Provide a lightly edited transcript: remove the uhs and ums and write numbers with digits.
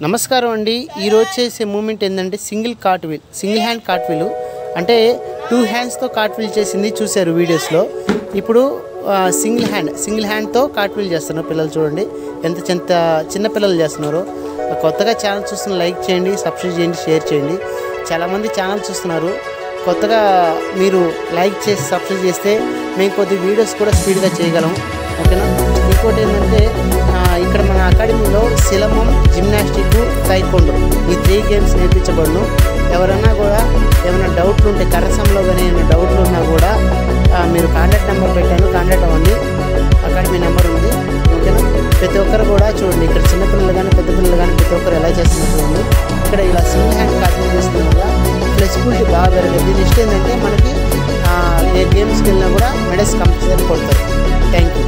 నమస్కారం అండి. ఈరోజు చేసే మూమెంట్ ఏంటంటే సింగిల్ హ్యాండ్ కార్ట్ వీల్ అంటే 2 హ్యాండ్స్తో కార్ట్ వీల్ చేసింది చూశారు వీడియోస్లో. ఇప్పుడు సింగిల్ హ్యాండ్తో కార్ట్ వీల్ చేస్తున్నారు పిల్లలు. చూడండి ఎంత చిన్న పిల్లలు చేస్తున్నారు. కొత్తగా ఛానల్ చూస్తున్న లైక్ చేయండి, సబ్స్క్రైబ్ చేయండి, షేర్ చేయండి. చాలామంది ఛానల్ చూస్తున్నారు. కొత్తగా మీరు లైక్ చేసి సబ్స్క్రైబ్ చేస్తే మేము కొద్ది వీడియోస్ కూడా స్పీడ్గా చేయగలం. ఓకేనా. ఇంకోటి ఏంటంటే ఇక్కడ మన అకాడమీలో సిలమం, జిమ్నాస్టిక్, టైకోండో ఈ 3 గేమ్స్ నేర్పించబడును. ఎవరైనా కూడా ఏమైనా డౌట్లు ఉంటే కర్రసంలో కానీ ఏమైనా డౌట్లు ఉన్నా కూడా మీరు కాంటాక్ట్ నెంబర్ పెట్టాను, కాంటాక్ట్ అవ్వండి. అకాడమీ నెంబర్ ఉంది. ఓకేనా. ప్రతి ఒక్కరు కూడా చూడండి, ఇక్కడ చిన్నపిల్లలు కానీ పెద్ద పిల్లలు కానీ ప్రతి ఒక్కరు ఎలా చేస్తున్నారు చూడండి. ఇక్కడ ఇలా సింగిల్ హ్యాండ్ కార్టింగ్ చేస్తున్న వల్ల ఫ్లెక్సిబిలిటీ బాగా పెరగదు. నెక్స్ట్ ఏంటంటే మనకి ఏ గేమ్స్కి వెళ్ళినా కూడా మెడల్స్ కంపల్సరీ కొడతారు. Thank you.